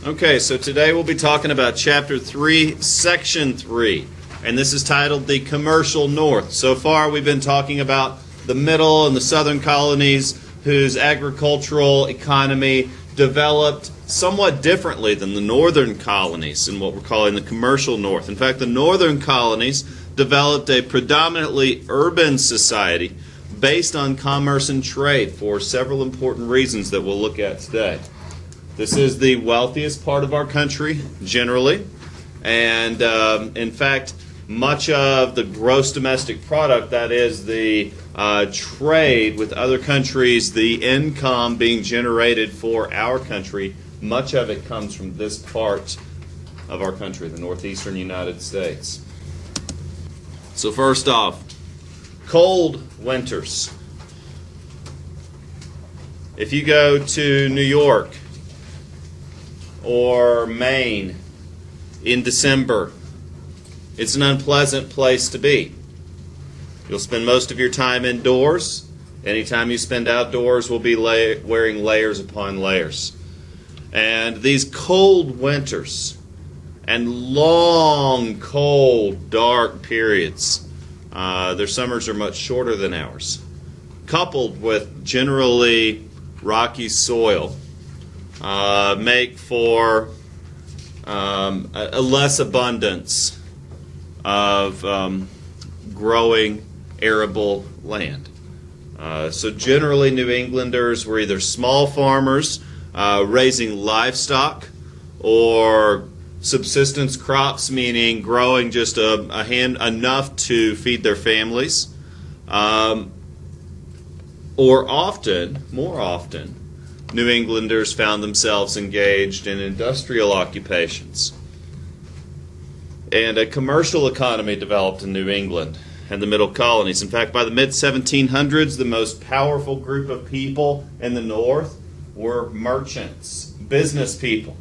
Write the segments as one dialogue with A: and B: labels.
A: Okay, so today we'll be talking about Chapter 3, Section 3, and this is titled The Commercial North. So far we've been talking about the middle and the southern colonies whose agricultural economy developed somewhat differently than the northern colonies in what we're calling the commercial north. In fact, the northern colonies developed a predominantly urban society based on commerce and trade for several important reasons that we'll look at today. This is the wealthiest part of our country, generally, and in fact, much of the gross domestic product, that is the trade with other countries, the income being generated for our country, much of it comes from this part of our country, the northeastern United States. So first off, cold winters. If you go to New York or Maine in December, it's an unpleasant place to be. You'll spend most of your time indoors. Anytime you spend outdoors, we'll be wearing layers upon layers. And these cold winters and long, cold, dark periods, their summers are much shorter than ours, coupled with generally rocky soil, make for a less abundance of growing arable land. So generally New Englanders were either small farmers raising livestock or subsistence crops, meaning growing just enough to feed their families, or more often, New Englanders found themselves engaged in industrial occupations. And a commercial economy developed in New England and the middle colonies. In fact, by the mid-1700s, the most powerful group of people in the North were merchants, business people.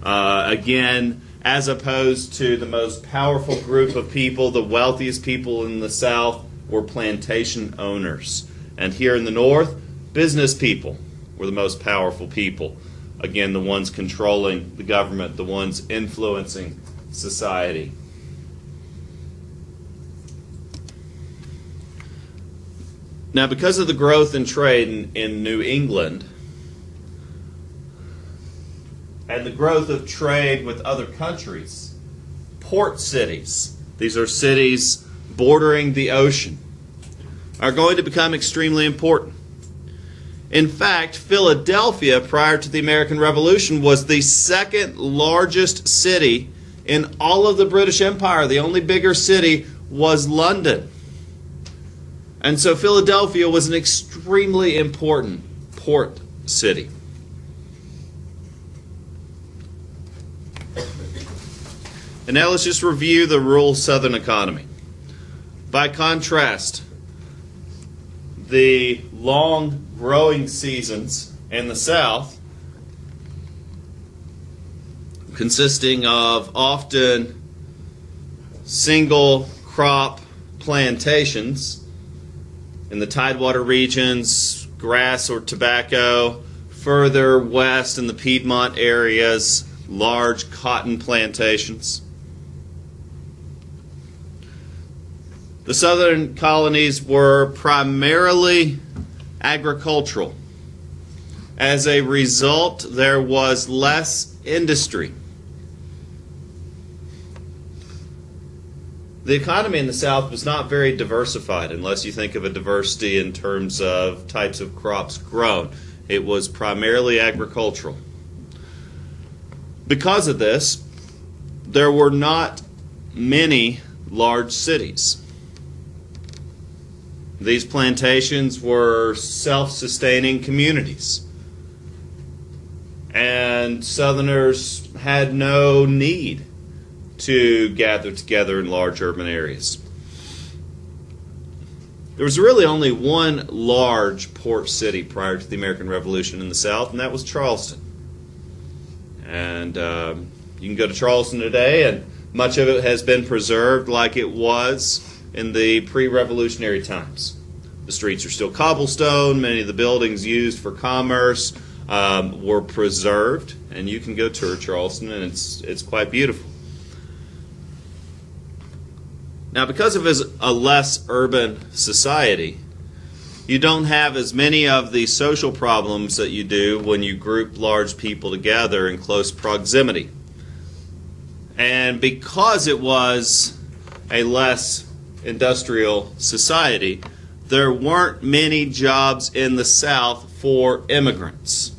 A: Again, as opposed to the most powerful group of people, the wealthiest people in the South were plantation owners. And here in the North, business people were the most powerful people. Again, the ones controlling the government, the ones influencing society. Now, because of the growth in trade in New England and the growth of trade with other countries, port cities, these are cities bordering the ocean, are going to become extremely important. In fact, Philadelphia, prior to the American Revolution, was the second largest city in all of the British Empire. The only bigger city was London. And so Philadelphia was an extremely important port city. And now let's just review the rural southern economy. By contrast, the long growing seasons in the South, consisting of often single crop plantations in the Tidewater regions, grass or tobacco, further west in the Piedmont areas, large cotton plantations. The southern colonies were primarily agricultural. As a result, there was less industry. The economy in the South was not very diversified, unless you think of a diversity in terms of types of crops grown. It was primarily agricultural. Because of this, there were not many large cities. These plantations were self-sustaining communities, and Southerners had no need to gather together in large urban areas. There was really only one large port city prior to the American Revolution in the South, and that was Charleston. And you can go to Charleston today, and much of it has been preserved like it was in the pre-revolutionary times. The streets are still cobblestone, many of the buildings used for commerce, were preserved, and you can go tour Charleston, and it's quite beautiful. Now, because of a less urban society, you don't have as many of the social problems that you do when you group large people together in close proximity. And because it was a less industrial society, there weren't many jobs in the South for immigrants.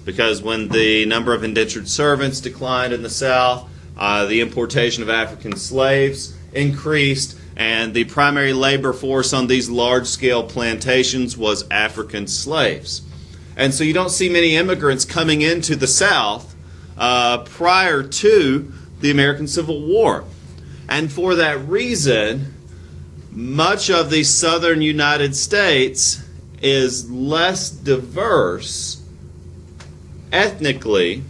A: Because when the number of indentured servants declined in the South, the importation of African slaves increased, and the primary labor force on these large-scale plantations was African slaves. And so you don't see many immigrants coming into the South prior to the American Civil War. And for that reason, much of the southern United States is less diverse ethnically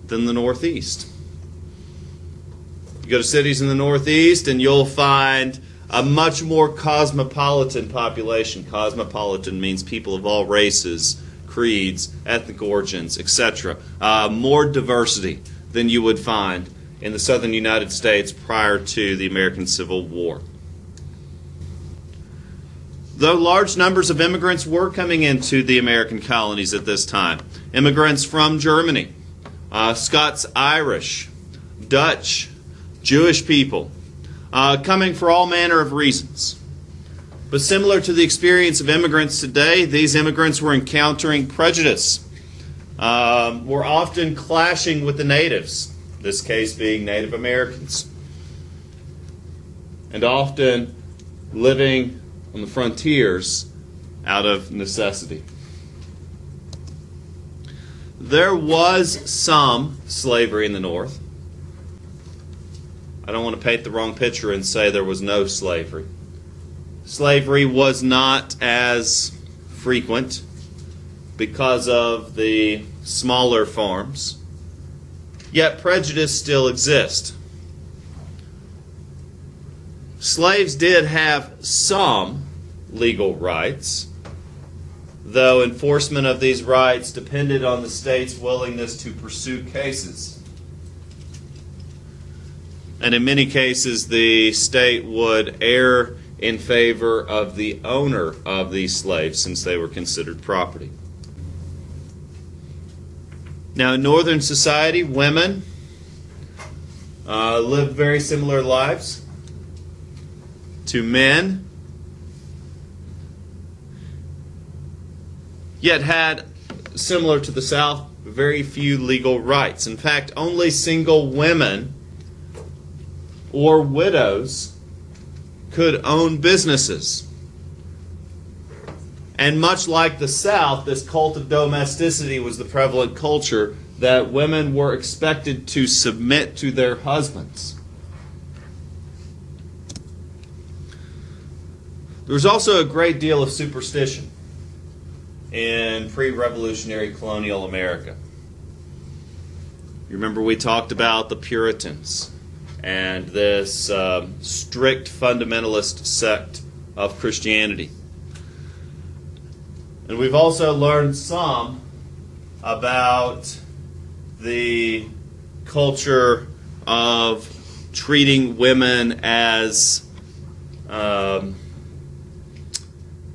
A: than the Northeast. You go to cities in the Northeast and you'll find a much more cosmopolitan population. Cosmopolitan means people of all races, creeds, ethnic origins, etc. More diversity than you would find in the southern United States prior to the American Civil War. Though large numbers of immigrants were coming into the American colonies at this time, immigrants from Germany, Scots-Irish, Dutch, Jewish people, coming for all manner of reasons. But similar to the experience of immigrants today, these immigrants were encountering prejudice, were often clashing with the natives, this case being Native Americans, and often living on the frontiers out of necessity. There was some slavery in the North. I don't want to paint the wrong picture and say there was no slavery. Slavery was not as frequent because of the smaller farms, yet prejudice still exists. Slaves did have some legal rights, though enforcement of these rights depended on the state's willingness to pursue cases. And in many cases, the state would err in favor of the owner of these slaves since they were considered property. Now, in Northern society, women lived very similar lives to men, yet had, similar to the South, very few legal rights. In fact, only single women or widows could own businesses. And much like the South, this cult of domesticity was the prevalent culture, that women were expected to submit to their husbands. There was also a great deal of superstition in pre-revolutionary colonial America. You remember we talked about the Puritans and this strict fundamentalist sect of Christianity. And we've also learned some about the culture of treating women as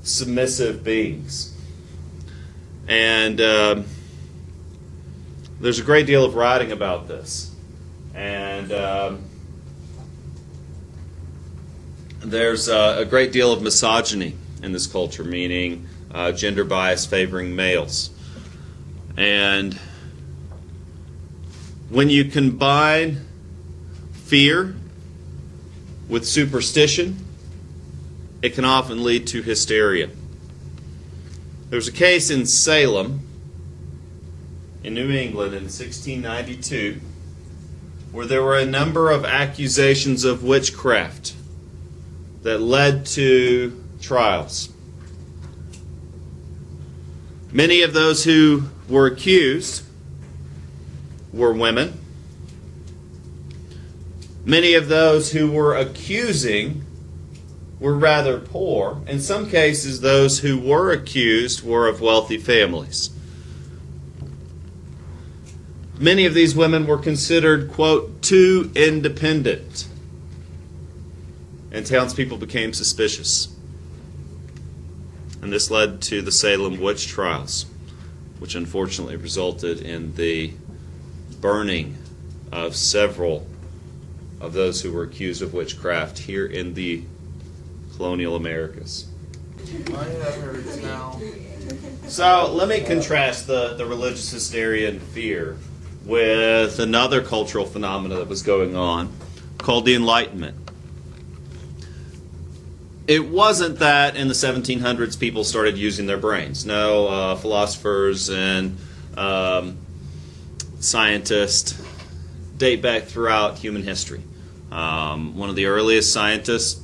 A: submissive beings. And there's a great deal of writing about this. And there's a great deal of misogyny in this culture, meaning gender bias favoring males. And when you combine fear with superstition, it can often lead to hysteria. There was a case in Salem, in New England, in 1692, where there were a number of accusations of witchcraft that led to trials. Many of those who were accused were women. Many of those who were accusing were rather poor. In some cases, those who were accused were of wealthy families. Many of these women were considered, quote, too independent. And townspeople became suspicious. And this led to the Salem witch trials, which unfortunately resulted in the burning of several of those who were accused of witchcraft here in the colonial Americas. So let me contrast the religious hysteria and fear with another cultural phenomenon that was going on called the Enlightenment. It wasn't that in the 1700s people started using their brains. No, philosophers and scientists date back throughout human history. One of the earliest scientists,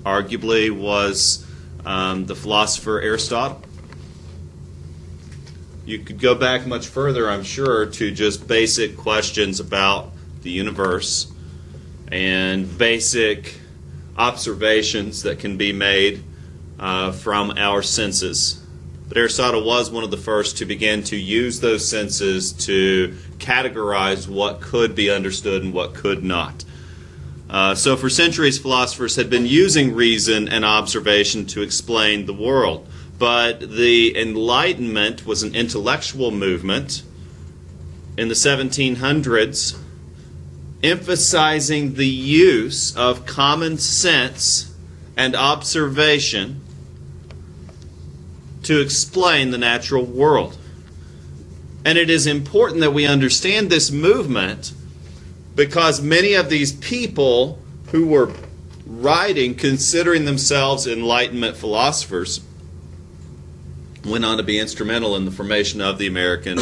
A: arguably, was the philosopher Aristotle. You could go back much further, I'm sure, to just basic questions about the universe and basic observations that can be made from our senses. But Aristotle was one of the first to begin to use those senses to categorize what could be understood and what could not. So for centuries, philosophers had been using reason and observation to explain the world. But the Enlightenment was an intellectual movement in the 1700s, emphasizing the use of common sense and observation to explain the natural world. And it is important that we understand this movement because many of these people who were writing, considering themselves Enlightenment philosophers, went on to be instrumental in the formation of the American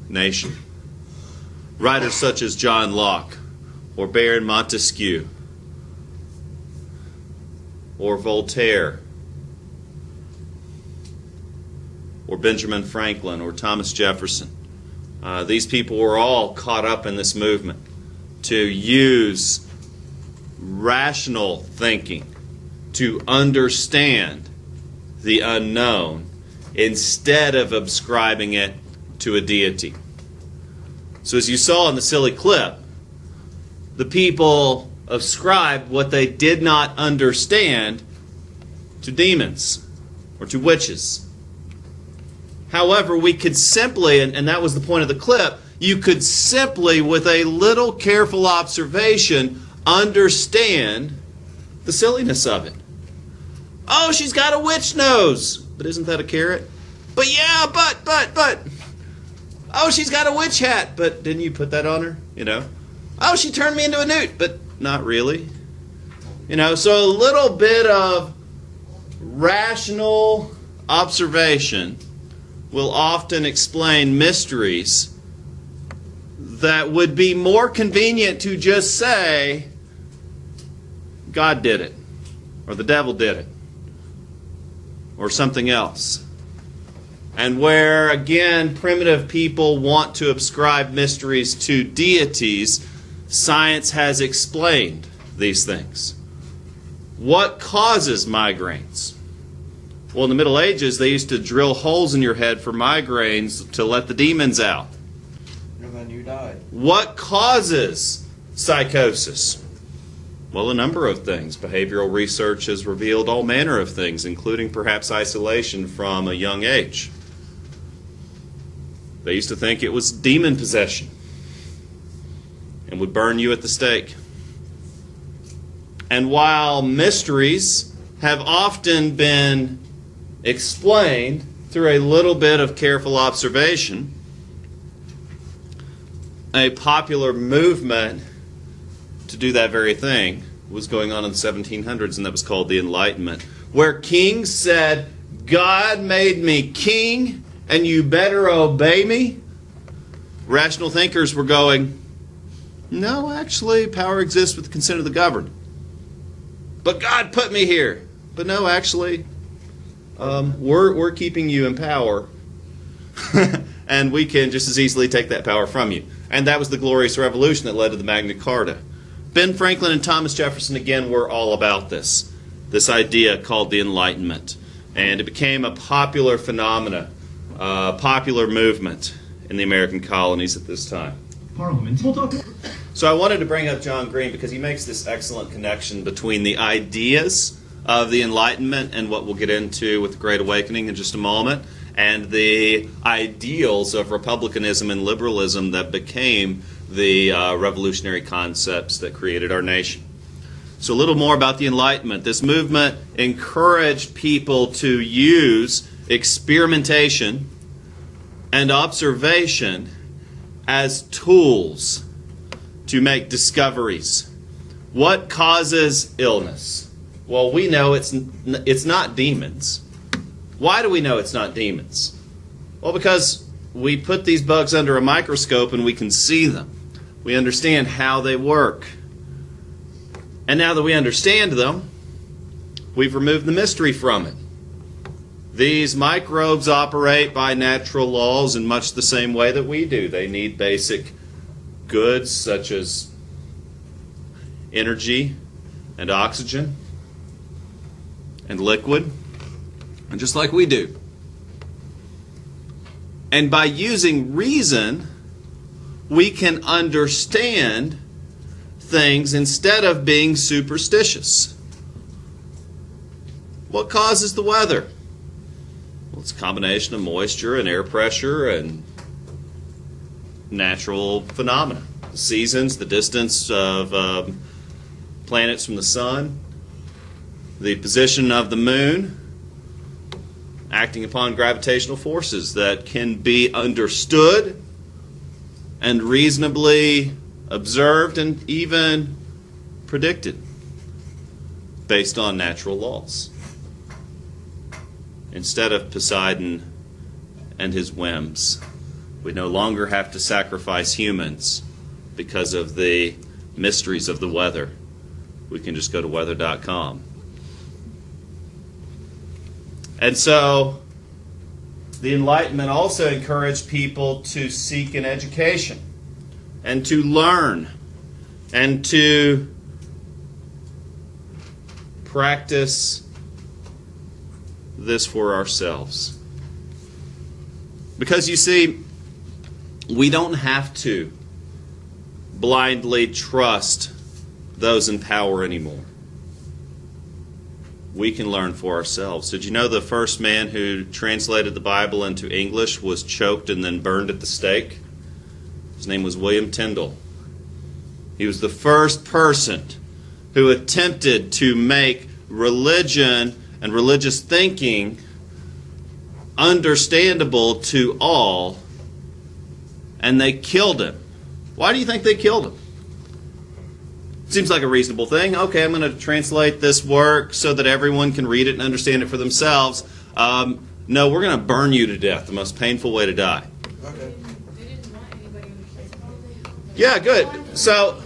A: nation. Writers such as John Locke, or Baron Montesquieu, or Voltaire, or Benjamin Franklin, or Thomas Jefferson. These people were all caught up in this movement to use rational thinking to understand the unknown instead of ascribing it to a deity. So as you saw in the silly clip, the people ascribed what they did not understand to demons or to witches. However, we could simply, and that was the point of the clip, you could simply, with a little careful observation, understand the silliness of it. Oh, she's got a witch nose. But isn't that a carrot? But yeah, but. Oh, she's got a witch hat. But didn't you put that on her? Oh, she turned me into a newt. But not really. So a little bit of rational observation will often explain mysteries that would be more convenient to just say, God did it, or the devil did it, or something else. And where, again, primitive people want to ascribe mysteries to deities, science has explained these things. What causes migraines? Well, in the Middle Ages, they used to drill holes in your head for migraines to let the demons out.
B: And then you died.
A: What causes psychosis? Well, a number of things. Behavioral research has revealed all manner of things, including perhaps isolation from a young age. They used to think it was demon possession and would burn you at the stake. And while mysteries have often been explained through a little bit of careful observation, a popular movement to do that very thing was going on in the 1700s, and that was called the Enlightenment, where kings said, God made me king, and you better obey me. Rational thinkers were going, no, actually, power exists with the consent of the governed. But God put me here. But no, actually, we're keeping you in power, and we can just as easily take that power from you. And that was the Glorious Revolution that led to the Magna Carta. Ben Franklin and Thomas Jefferson, again, were all about this idea called the Enlightenment. And it became a popular phenomena, a popular movement in the American colonies at this time.
C: Parliament. We'll talk.
A: So I wanted to bring up John Green because he makes this excellent connection between the ideas of the Enlightenment and what we'll get into with the Great Awakening in just a moment, and the ideals of republicanism and liberalism that became the revolutionary concepts that created our nation. So a little more about the Enlightenment. This movement encouraged people to use experimentation and observation as tools to make discoveries. What causes illness? Well, we know it's not demons. Why do we know it's not demons? Well, because we put these bugs under a microscope and we can see them. We understand how they work. And now that we understand them, we've removed the mystery from it. These microbes operate by natural laws in much the same way that we do. They need basic goods such as energy and oxygen and liquid, and just like we do. And by using reason, we can understand things instead of being superstitious. What causes the weather? Well, it's a combination of moisture and air pressure and natural phenomena. The seasons, the distance of planets from the sun, the position of the moon, acting upon gravitational forces that can be understood and reasonably observed and even predicted based on natural laws. Instead of Poseidon and his whims, we no longer have to sacrifice humans because of the mysteries of the weather. We can just go to weather.com. And so, the Enlightenment also encouraged people to seek an education and to learn and to practice this for ourselves. Because you see, we don't have to blindly trust those in power anymore. We can learn for ourselves. Did you know the first man who translated the Bible into English was choked and then burned at the stake? His name was William Tyndale. He was the first person who attempted to make religion and religious thinking understandable to all, and they killed him. Why do you think they killed him? Seems like a reasonable thing. Okay, I'm going to translate this work so that everyone can read it and understand it for themselves. No, we're going to burn you to death, the most painful way to die.
B: Okay.
D: They didn't want anybody understanding.
A: Yeah, good. So,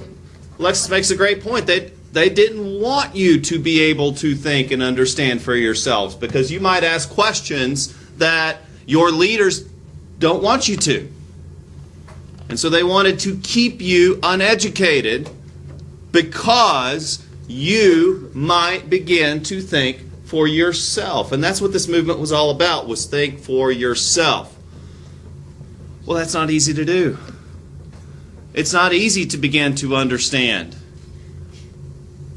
A: Lex makes a great point. They didn't want you to be able to think and understand for yourselves because you might ask questions that your leaders don't want you to. And so they wanted to keep you uneducated because you might begin to think for yourself. And that's what this movement was all about, was think for yourself. Well, that's not easy to do. It's not easy to begin to understand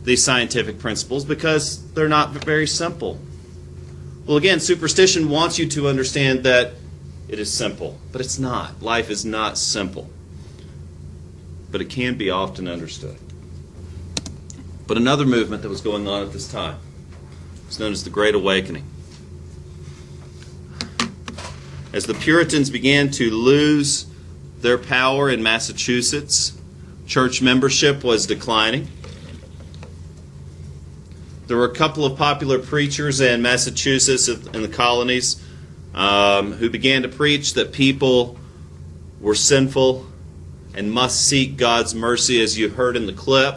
A: these scientific principles because they're not very simple. Well, again, superstition wants you to understand that it is simple, but it's not. Life is not simple. But it can be often understood. But another movement that was going on at this time was known as the Great Awakening. As the Puritans began to lose their power in Massachusetts, church membership was declining. There were a couple of popular preachers in Massachusetts in the colonies who began to preach that people were sinful and must seek God's mercy, as you heard in the clip.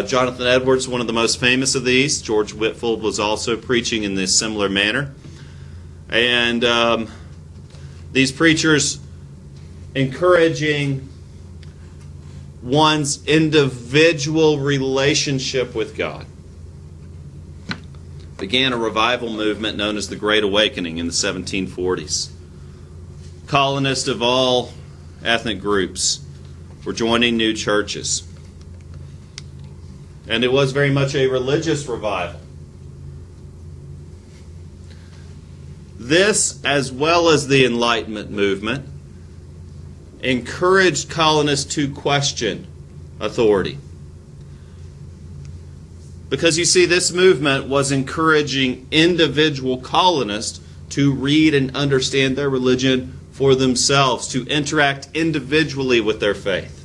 A: Jonathan Edwards, one of the most famous of these. George Whitefield was also preaching in this similar manner. And these preachers encouraging one's individual relationship with God began a revival movement known as the Great Awakening in the 1740s. Colonists of all ethnic groups were joining new churches. And it was very much a religious revival. This, as well as the Enlightenment movement, encouraged colonists to question authority. Because you see, this movement was encouraging individual colonists to read and understand their religion for themselves, to interact individually with their faith,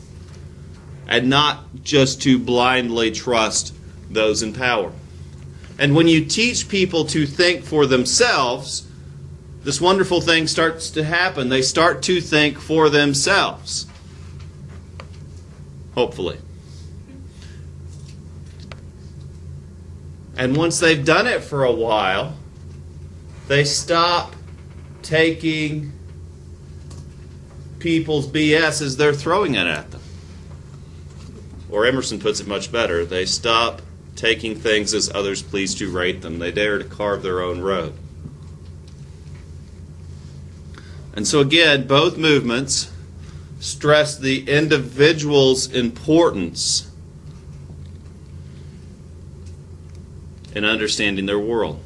A: and not just to blindly trust those in power. And when you teach people to think for themselves, this wonderful thing starts to happen. They start to think for themselves. Hopefully. And once they've done it for a while, they stop taking people's BS as they're throwing it at them. Or Emerson puts it much better. They stop taking things as others please to rate them. They dare to carve their own road. And so again, both movements stress the individual's importance in understanding their world.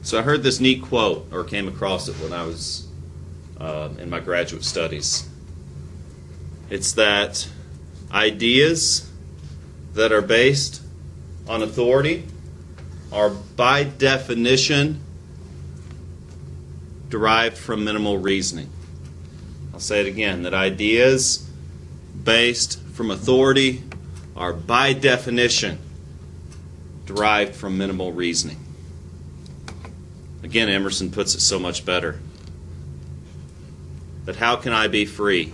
A: So I heard this neat quote, or came across it when I was in my graduate studies. It's that ideas that are based on authority are by definition derived from minimal reasoning. I'll say it again, that ideas based from authority are by definition derived from minimal reasoning. Again, Emerson puts it so much better. That how can I be free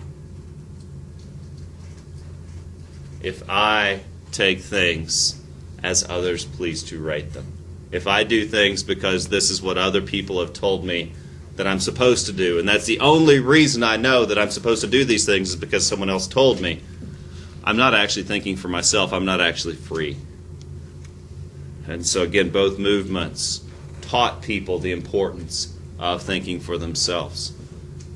A: if I take things as others please to rate them? If I do things because this is what other people have told me that I'm supposed to do, and that's the only reason I know that I'm supposed to do these things is because someone else told me, I'm not actually thinking for myself. I'm not actually free. And so again, both movements taught people the importance of thinking for themselves.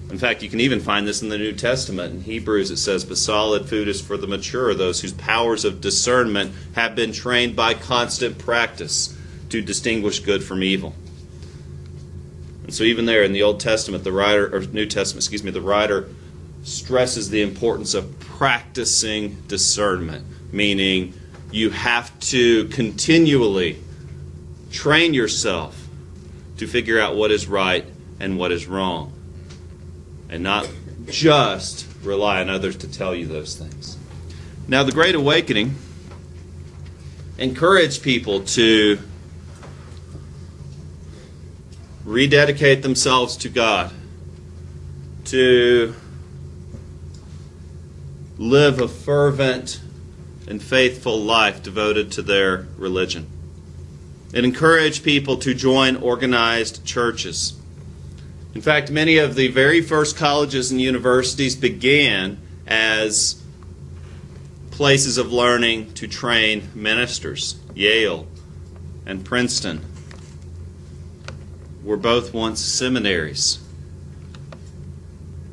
A: In fact, you can even find this in the New Testament. In Hebrews it says, "But solid food is for the mature, those whose powers of discernment have been trained by constant practice to distinguish good from evil." And so even there in the Old Testament, the writer stresses the importance of practicing discernment, meaning you have to continually train yourself to figure out what is right and what is wrong, and not just rely on others to tell you those things. Now, the Great Awakening encouraged people to rededicate themselves to God, to live a fervent and faithful life devoted to their religion. It encouraged people to join organized churches. In fact, many of the very first colleges and universities began as places of learning to train ministers. Yale and Princeton were both once seminaries,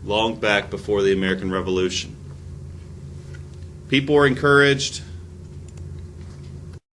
A: long back before the American Revolution. People were encouraged